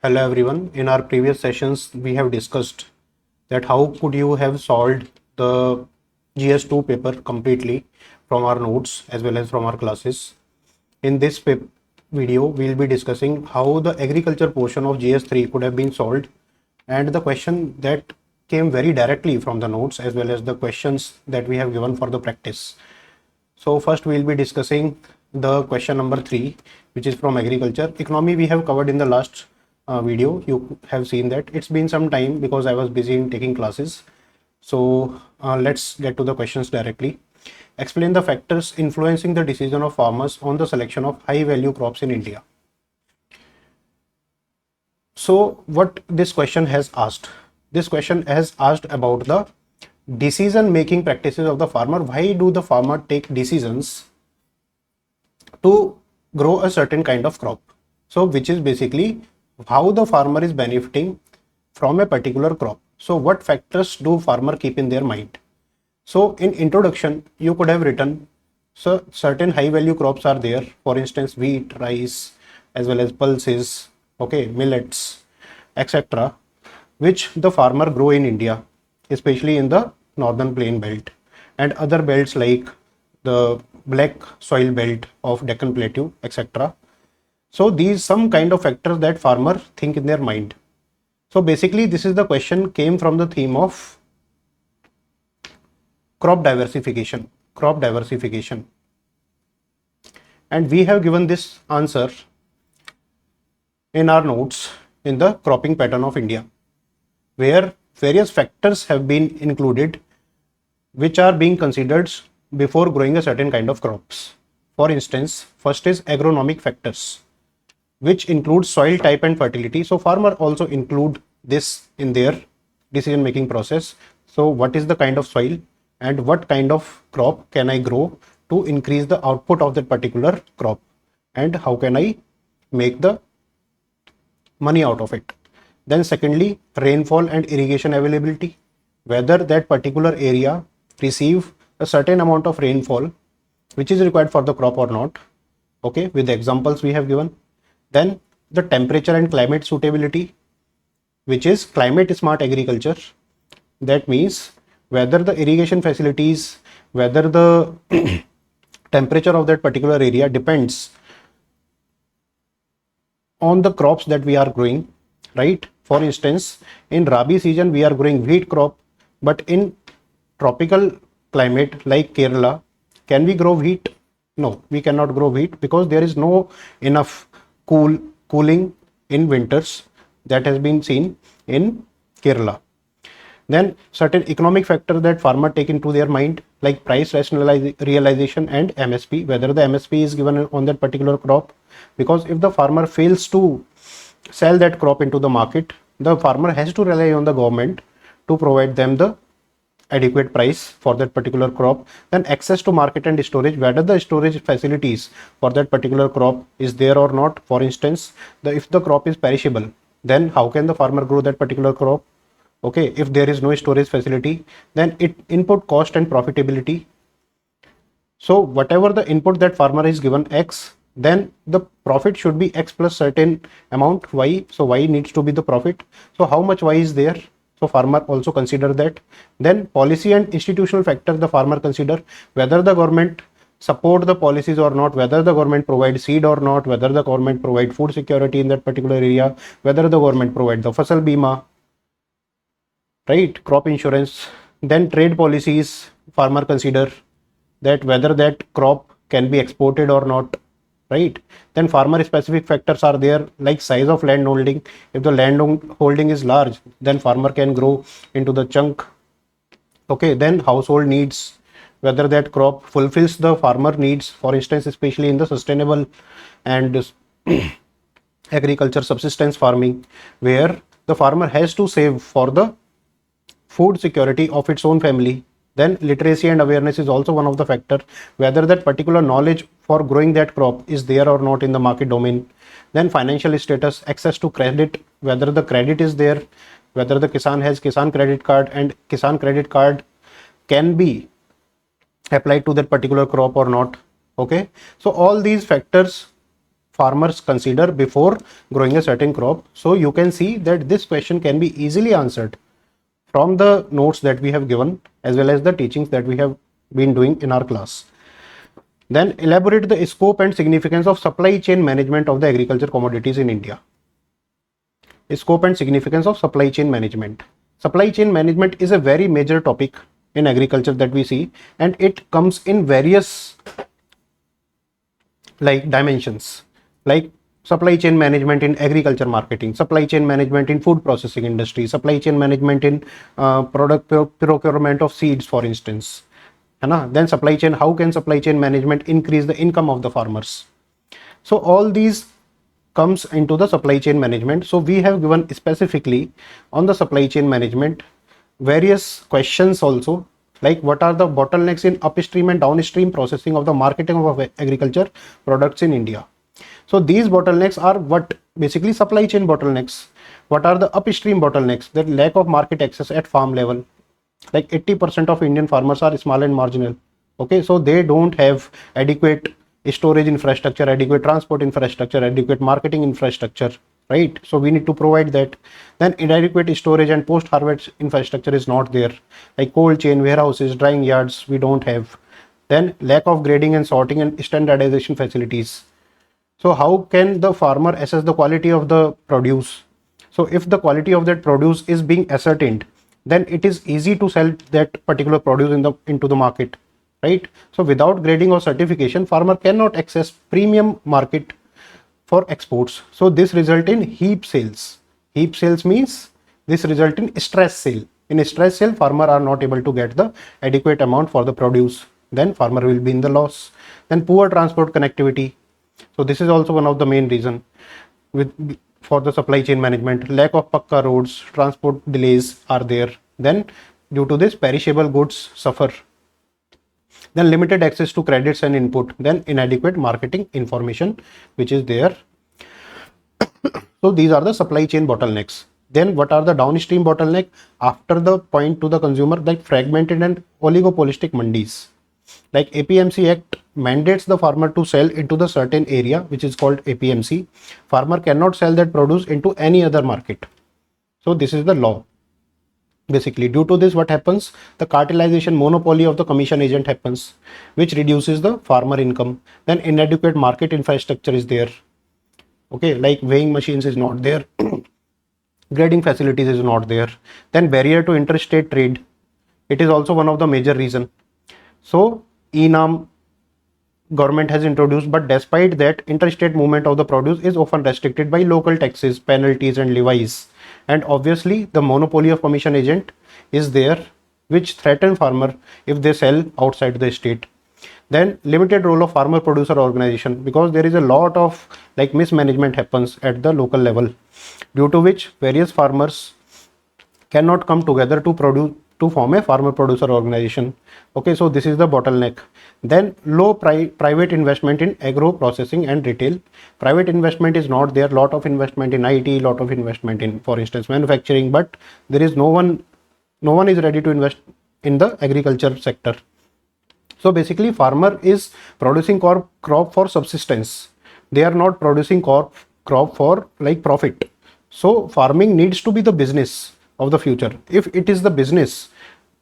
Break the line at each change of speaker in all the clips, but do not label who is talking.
Hello everyone. In our previous sessions, we have discussed that how could you have solved the GS2 paper completely from our notes as well as from our classes. In this video, we'll be discussing how the agriculture portion of GS3 could have been solved and the question that came very directly from the notes as well as the questions that we have given for the practice. So first we'll be discussing the question number 3, which is from agriculture. Economy we have covered in the last video. You have seen that. It's been some time because I was busy in taking classes. So let's get to the questions directly. Explain the factors influencing the decision of farmers on the selection of high value crops in India. So what this question has asked? This question has asked about the decision making practices of the farmer. Why do the farmer take decisions to grow a certain kind of crop? So which is basically how the farmer is benefiting from a particular crop. So what factors do farmer keep in their mind? So in introduction, you could have written, so certain high value crops are there. For instance, wheat, rice, as well as pulses, okay, millets, etc., which the farmer grow in India, especially in the northern plain belt and other belts like the black soil belt of Deccan Plateau, etc. So these some kind of factors that farmer think in their mind. So basically this is the question came from the theme of crop diversification. And we have given this answer in our notes in the cropping pattern of India, where various factors have been included which are being considered before growing a certain kind of crops. For instance, first is agronomic factors, which includes soil type and fertility. So farmer also include this in their decision making process. So what is the kind of soil and what kind of crop can I grow to increase the output of that particular crop, and how can I make the money out of it. Then secondly, rainfall and irrigation availability, whether that particular area receive a certain amount of rainfall which is required for the crop or not, okay, with the examples we have given. Then the temperature and climate suitability, which is climate smart agriculture. That means whether the irrigation facilities, whether the temperature of that particular area depends on the crops that we are growing, right? For instance, in Rabi season we are growing wheat crop, but in tropical climate like Kerala, can we grow wheat? No, we cannot grow wheat because there is no enough cooling in winters that has been seen in Kerala. Then certain economic factors that farmer take into their mind, like price realization and MSP, whether the MSP is given on that particular crop, because if the farmer fails to sell that crop into the market, the farmer has to rely on the government to provide them the adequate price for that particular crop. Then access to market and storage, whether the storage facilities for that particular crop is there or not. For instance, if the crop is perishable, then how can the farmer grow that particular crop? Okay, if there is no storage facility, then input cost and profitability. So whatever the input that farmer is given X, then the profit should be X plus certain amount Y. So Y needs to be the profit. So how much Y is there? So farmer also consider that. Then policy and institutional factor the farmer consider, whether the government support the policies or not, whether the government provide seed or not, whether the government provide food security in that particular area, whether the government provide the Fasal Bima, right, crop insurance. Then trade policies, farmer consider that whether that crop can be exported or not, right? Then farmer specific factors are there, like size of land holding. If the land holding is large, then farmer can grow into the chunk. Okay, then household needs, whether that crop fulfills the farmer needs, for instance, especially in the sustainable and agriculture subsistence farming, where the farmer has to save for the food security of its own family. Then literacy and awareness is also one of the factor, whether that particular knowledge for growing that crop is there or not in the market domain. Then financial status, access to credit, whether the credit is there, whether the Kisan has Kisan credit card and Kisan credit card can be applied to that particular crop or not. Okay, so all these factors farmers consider before growing a certain crop. So you can see that this question can be easily answered from the notes that we have given as well as the teachings that we have been doing in our class. Then elaborate the scope and significance of supply chain management of the agriculture commodities in India. Scope and significance of supply chain management. Supply chain management is a very major topic in agriculture that we see, and it comes in various like dimensions, like supply chain management in agriculture marketing, supply chain management in food processing industry, supply chain management in product procurement of seeds, for instance. Then supply chain, how can supply chain management increase the income of the farmers? So all these comes into the supply chain management. So we have given specifically on the supply chain management various questions also, like what are the bottlenecks in upstream and downstream processing of the marketing of agriculture products in India. So these bottlenecks are what? Basically supply chain bottlenecks. What are the upstream bottlenecks? The lack of market access at farm level. Like 80% of Indian farmers are small and marginal. Okay, so they don't have adequate storage infrastructure, adequate transport infrastructure, adequate marketing infrastructure, right? So we need to provide that. Then inadequate storage and post-harvest infrastructure is not there, like cold chain, warehouses, drying yards, we don't have. Then lack of grading and sorting and standardization facilities. So how can the farmer assess the quality of the produce? So if the quality of that produce is being ascertained, then it is easy to sell that particular produce into the market, right? So without grading or certification, farmer cannot access premium market for exports. So this result in heap sales. Heap sales means this result in stress sale. In a stress sale, farmer are not able to get the adequate amount for the produce. Then farmer will be in the loss. Then poor transport connectivity. So this is also one of the main reason for the supply chain management. Lack of pakka roads, transport delays are there. Then due to this, perishable goods suffer. Then limited access to credits and input. Then inadequate marketing information which is there. So these are the supply chain bottlenecks. Then what are the downstream bottleneck after the point to the consumer, like fragmented and oligopolistic mandis. Like APMC Act mandates the farmer to sell into the certain area which is called APMC. Farmer cannot sell that produce into any other market. So this is the law. Basically, due to this, what happens? The cartelization, monopoly of the commission agent happens, which reduces the farmer income. Then inadequate market infrastructure is there. Okay, like weighing machines is not there. Grading facilities is not there. Then barrier to interstate trade. It is also one of the major reason. So ENAM government has introduced, but despite that, interstate movement of the produce is often restricted by local taxes, penalties and levies. And obviously the monopoly of commission agent is there, which threaten farmer if they sell outside the state. Then limited role of farmer producer organization, because there is a lot of like mismanagement happens at the local level, due to which various farmers cannot come together to form a farmer producer organization. Okay, so this is the bottleneck. Then low private investment in agro processing and retail. Private investment is not there. Lot of investment in IT, lot of investment in, for instance, manufacturing, but there is no one is ready to invest in the agriculture sector. So basically farmer is producing crop for subsistence. They are not producing crop for like profit. So farming needs to be the business of the future. If it is the business,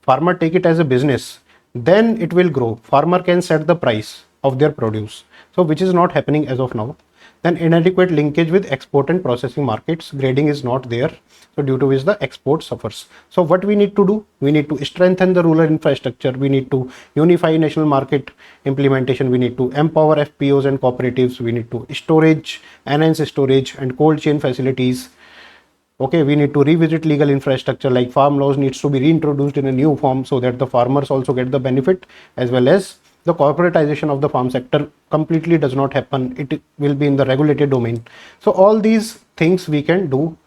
farmer take it as a business, then it will grow. Farmer can set the price of their produce. So which is not happening as of now. Then inadequate linkage with export and processing markets. Grading is not there. So due to which the export suffers. So what we need to do? We need to strengthen the rural infrastructure. We need to unify national market implementation. We need to empower FPOs and cooperatives. We need to enhance storage and cold chain facilities. Okay, we need to revisit legal infrastructure, like farm laws needs to be reintroduced in a new form so that the farmers also get the benefit, as well as the corporatization of the farm sector completely does not happen. It will be in the regulated domain. So all these things we can do.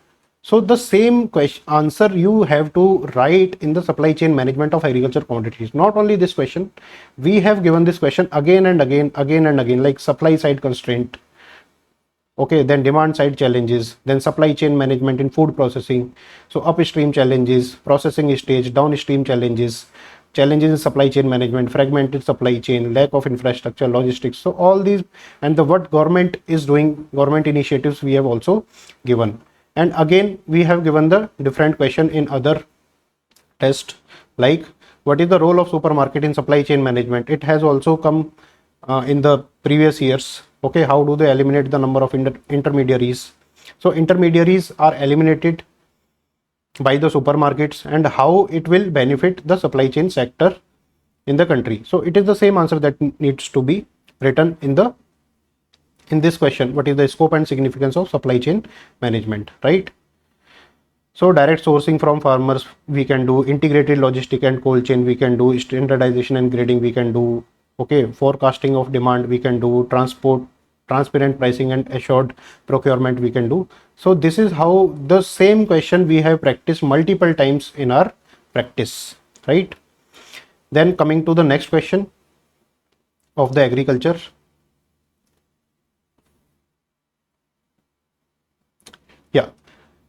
So the same answer you have to write in the supply chain management of agriculture commodities. Not only this question, we have given this question again and again, like supply side constraint. Okay, then demand side challenges, then supply chain management in food processing. So upstream challenges, processing stage, downstream challenges, challenges in supply chain management, fragmented supply chain, lack of infrastructure, logistics. So all these, and the what government is doing, government initiatives we have also given. And again we have given the different question in other test, like what is the role of supermarket in supply chain management. It has also come in the previous years. Okay, how do they eliminate the number of intermediaries? So intermediaries are eliminated by the supermarkets, and how it will benefit the supply chain sector in the country. So it is the same answer that needs to be written in this question. What is the scope and significance of supply chain management, right? So direct sourcing from farmers we can do, integrated logistic and cold chain we can do, standardization and grading we can do, okay, forecasting of demand we can do, transparent pricing and assured procurement we can do. So this is how the same question we have practiced multiple times in our practice, right? Then coming to the next question of the agriculture. Yeah,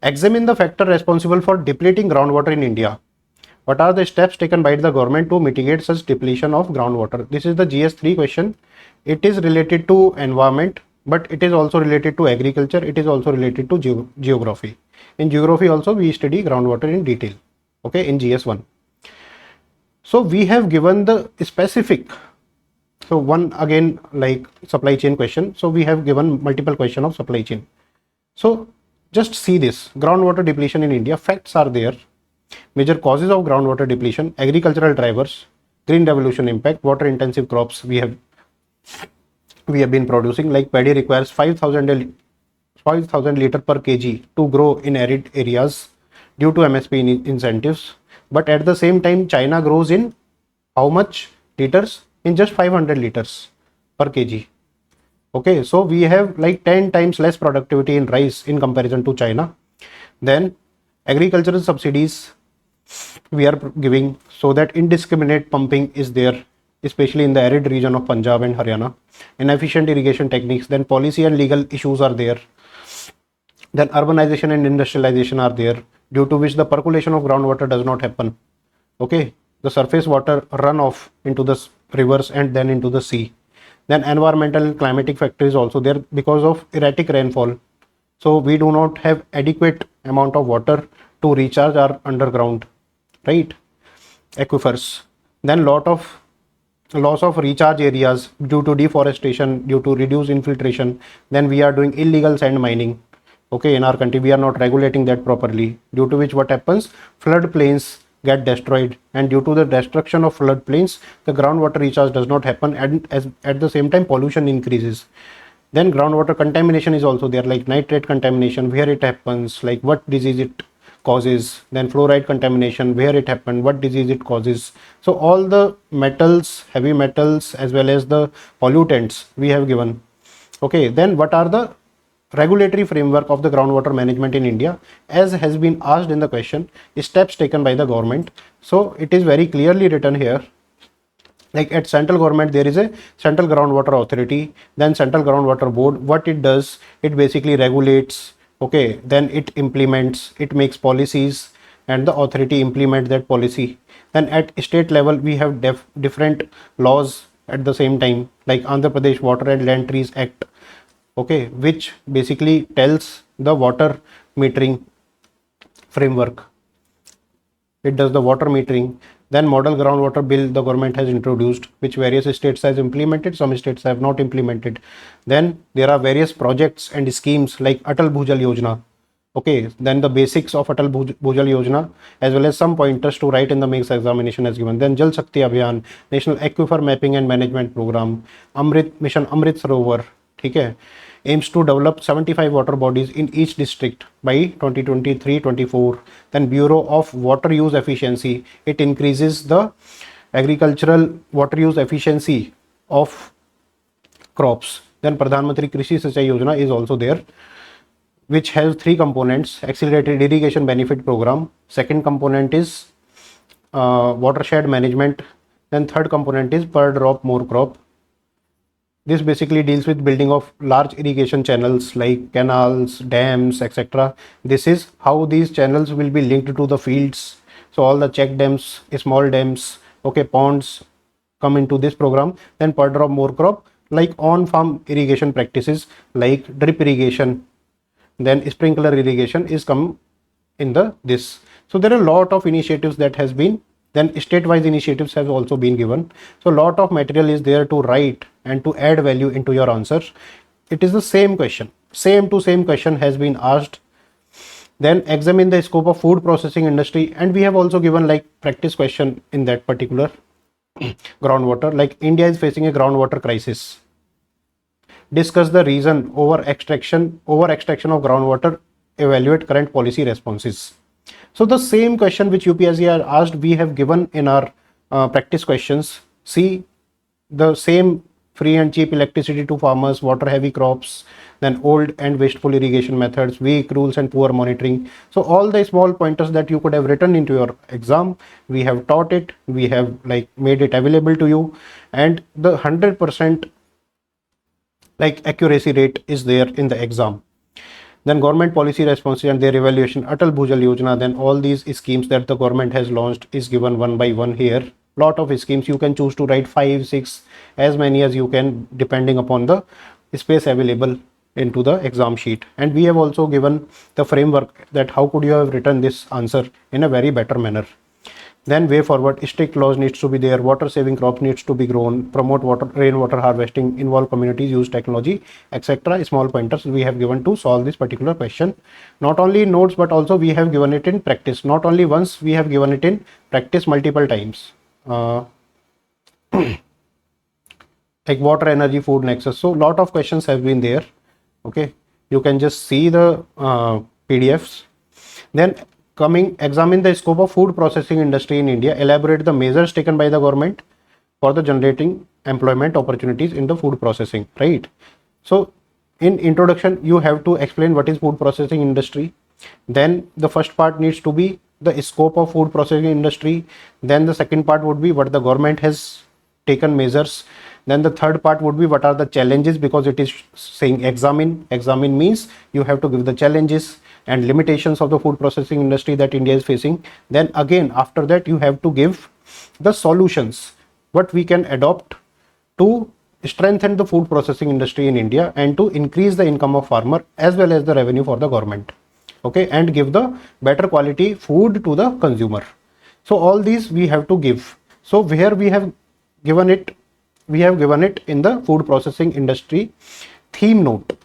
examine the factor responsible for depleting groundwater in India. What are the steps taken by the government to mitigate such depletion of groundwater? This is the GS3 question. It is related to environment, but it is also related to agriculture. It is also related to geography. In geography also we study groundwater in detail, okay, in GS1. So we have given the specific, so one again like supply chain question. So we have given multiple question of supply chain. So just see this, groundwater depletion in India, facts are there. Major causes of groundwater depletion, agricultural drivers, green revolution impact, water intensive crops we have been producing, like paddy requires 5,000 liter per kg to grow in arid areas due to MSP incentives. But at the same time, China grows in how much liters? In just 500 liters per kg. Okay, so we have like 10 times less productivity in rice in comparison to China. Then agricultural subsidies we are giving, so that indiscriminate pumping is there, especially in the arid region of Punjab and Haryana. Inefficient irrigation techniques, then policy and legal issues are there. Then urbanization and industrialization are there, due to which the percolation of groundwater does not happen. Okay, the surface water run off into the rivers and then into the sea. Then environmental and climatic factor is also there because of erratic rainfall. So we do not have adequate amount of water to recharge our underground, right, aquifers. Then loss of recharge areas due to deforestation, due to reduced infiltration. Then we are doing illegal sand mining, okay, in our country. We are not regulating that properly, due to which what happens, flood plains get destroyed, and due to the destruction of flood plains, the groundwater recharge does not happen, and at the same time pollution increases. Then groundwater contamination is also there, like nitrate contamination, where it happens, like what disease it causes. Then fluoride contamination, where it happened, what disease it causes. So all the metals, heavy metals, as well as the pollutants we have given. Okay, then what are the regulatory framework of the groundwater management in India, as has been asked in the question, steps taken by the government. So it is very clearly written here, like at central government there is a central groundwater authority, then central groundwater board. What it does, it basically regulates, okay, then it implements, it makes policies, and the authority implement that policy. Then at state level we have different laws at the same time, like Andhra Pradesh Water and Land Trees Act, okay, which basically tells the water metering framework. It does the water metering. Then model groundwater bill the government has introduced, which various states has implemented, some states have not implemented. Then there are various projects and schemes like Atal Bhujal Yojana. Okay, then the basics of Atal Bhujal Yojana, as well as some pointers to write in the mains examination as given. Then Jal Shakti Abhiyan, National Aquifer Mapping and Management Program, Mission Amrit Sarovar, okay, aims to develop 75 water bodies in each district by 2023-24. Then Bureau of Water Use Efficiency, it increases the agricultural water use efficiency of crops. Then Pradhan Mantri Krishi Sinchai Yojana is also there, which has three components: accelerated irrigation benefit program, second component is watershed management, then third component is per drop more crop. This basically deals with building of large irrigation channels like canals, dams, etc. This is how these channels will be linked to the fields. So all the check dams, small dams, Okay, ponds come into this program. Then per drop more crop, like on farm irrigation practices like drip irrigation, then sprinkler irrigation is come in the this. So there are a lot of initiatives that has been, then state-wise initiatives have also been given. So a lot of material is there to write and to add value into your answer. It is the same question, same to same question has been asked. Then examine the scope of food processing industry, and we have also given like practice question in that particular. Groundwater, like India is facing a groundwater crisis. Discuss the reason over extraction of groundwater, evaluate current policy responses. So the same question which UPSC are asked, we have given in our practice questions. See the same: free and cheap electricity to farmers, water heavy crops, then old and wasteful irrigation methods, weak rules and poor monitoring. So all the small pointers that you could have written into your exam, we have taught it, we have like made it available to you, and the 100% like accuracy rate is there in the exam. Then government policy responses and their evaluation, Atal Bhujal Yojana, then all these schemes that the government has launched is given one by one here. Lot of schemes, you can choose to write 5, 6, as many as you can depending upon the space available into the exam sheet. And we have also given the framework that how could you have written this answer in a very better manner. Then way forward, strict laws needs to be there, water saving crops needs to be grown, promote water, rainwater harvesting, involve communities, use technology, etc. Small pointers we have given to solve this particular question. Not only in notes, but also we have given it in practice. Not only once, we have given it in practice multiple times. Like water, energy, food nexus. So lot of questions have been there. Okay, you can just see the PDFs. Then examine the scope of food processing industry in India, elaborate the measures taken by the government for the generating employment opportunities in the food processing, right? So in introduction, you have to explain what is food processing industry. Then the first part needs to be the scope of food processing industry. Then the second part would be what the government has taken measures. Then the third part would be what are the challenges, because it is saying examine means you have to give the challenges and limitations of the food processing industry that India is facing. Then again after that you have to give the solutions, what we can adopt to strengthen the food processing industry in India and to increase the income of farmer as well as the revenue for the government. Okay, and give the better quality food to the consumer. So all these we have to give. So where we have given it, in the food processing industry theme note,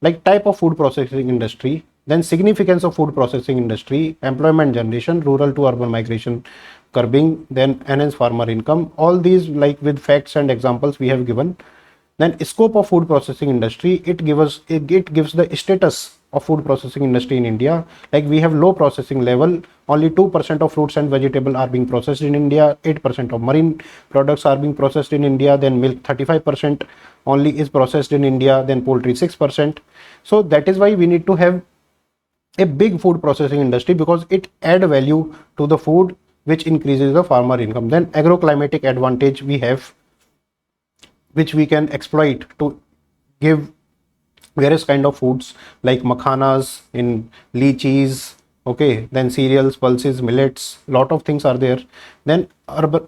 like type of food processing industry, then significance of food processing industry, employment generation, rural to urban migration curbing, then enhance farmer income. All these like with facts and examples we have given. Then scope of food processing industry, it gives the status of food processing industry in India. Like we have low processing level, only 2% of fruits and vegetables are being processed in India, 8% of marine products are being processed in India, then milk 35% only is processed in India, then poultry 6%. So that is why we need to have a big food processing industry, because it add value to the food which increases the farmer income. Then agroclimatic advantage we have, which we can exploit to give various kind of foods like makhanas, in lychees, okay, then cereals, pulses, millets, lot of things are there. Then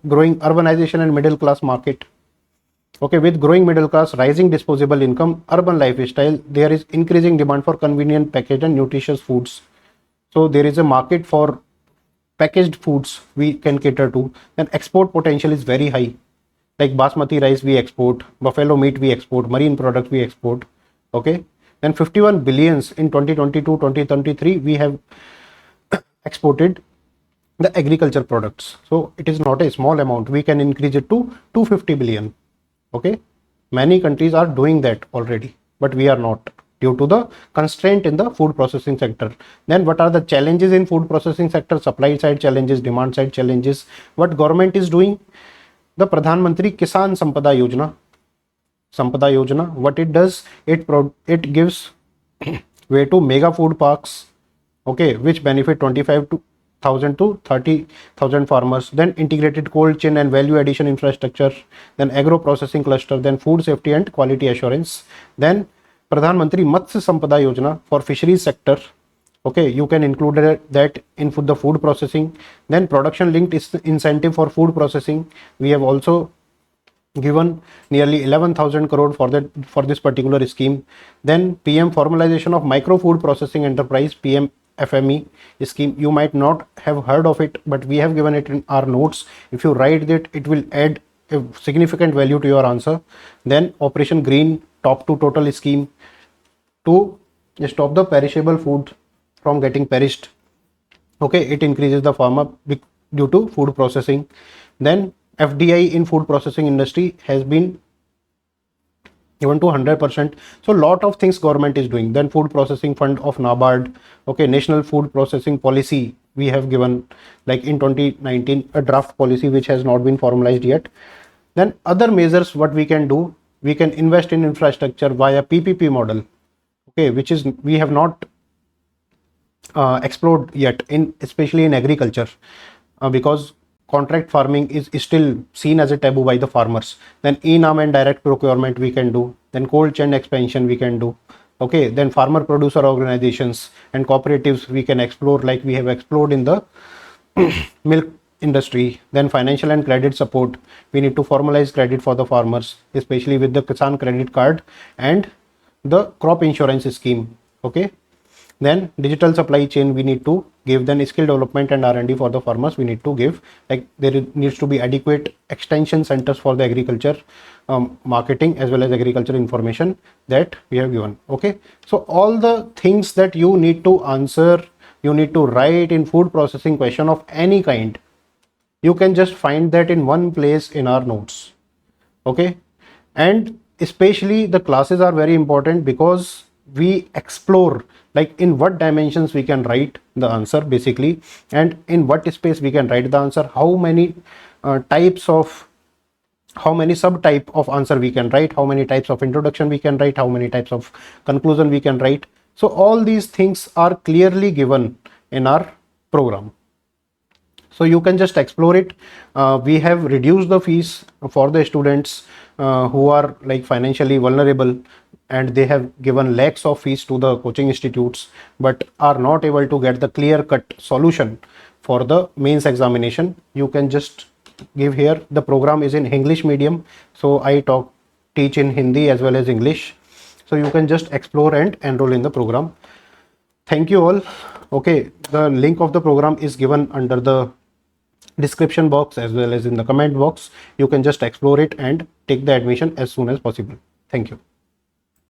growing urbanization and middle class market. Okay, with growing middle class, rising disposable income, urban lifestyle, there is increasing demand for convenient packaged and nutritious foods. So there is a market for packaged foods we can cater to. And export potential is very high. Like basmati rice we export, buffalo meat we export, marine products we export. Okay, then 51 billions in 2022-2023 we have exported the agriculture products. So it is not a small amount. We can increase it to 250 billion. Okay, many countries are doing that already, but we are not, due to the constraint in the food processing sector. Then what are the challenges in food processing sector? Supply side challenges, demand side challenges. What government is doing? The Pradhan Mantri Kisan Sampada Yojana, what it does, it gives way to mega food parks, okay, which benefit 25,000 to 30,000 farmers. Then integrated cold chain and value addition infrastructure, then agro processing cluster, then food safety and quality assurance. Then Pradhan Mantri Matsya Sampada Yojana for fisheries sector, Okay, you can include that in the food processing. Then production linked is incentive for food processing. We have also given nearly 11,000 crore for that, for this particular scheme. Then PM formalization of micro food processing enterprise, PM FME scheme. You might not have heard of it, but we have given it in our notes. If you write it, it will add a significant value to your answer. Then Operation Green top to total scheme to stop the perishable food from getting perished. Okay, it increases the farmer due to food processing. Then FDI in food processing industry has been given to 100%. So lot of things government is doing. Then food processing fund of NABARD. Okay, national food processing policy we have given, like in 2019, a draft policy which has not been formalized yet. Then other measures what we can do, we can invest in infrastructure via PPP model. Okay, which is we have not explored yet, in especially in agriculture, because contract farming is still seen as a taboo by the farmers. Then e-nam and direct procurement we can do. Then cold chain expansion we can do. Okay, then farmer producer organizations and cooperatives we can explore, like we have explored in the milk industry. Then financial and credit support, we need to formalize credit for the farmers, especially with the Kisan credit card and the crop insurance scheme. Okay, then digital supply chain we need to give. Then skill development and R&D for the farmers we need to give, like there needs to be adequate extension centers for the agriculture marketing as well as agriculture information that we have given. Okay, so all the things that you need to answer, you need to write in food processing question of any kind, you can just find that in one place in our notes. Okay, and especially the classes are very important because we explore like in what dimensions we can write the answer basically, and in what space we can write the answer, how many types of, how many subtype of answer we can write, how many types of introduction we can write, how many types of conclusion we can write. So all these things are clearly given in our program, so you can just explore it. We have reduced the fees for the students who are like financially vulnerable, and they have given lakhs of fees to the coaching institutes but are not able to get the clear cut solution for the mains examination. You can just give here. The program is in English medium, so I teach in Hindi as well as English, so you can just explore and enroll in the program. Thank you all. Okay, the link of the program is given under the description box as well as in the comment box. You can just explore it and take the admission as soon as possible. Thank you.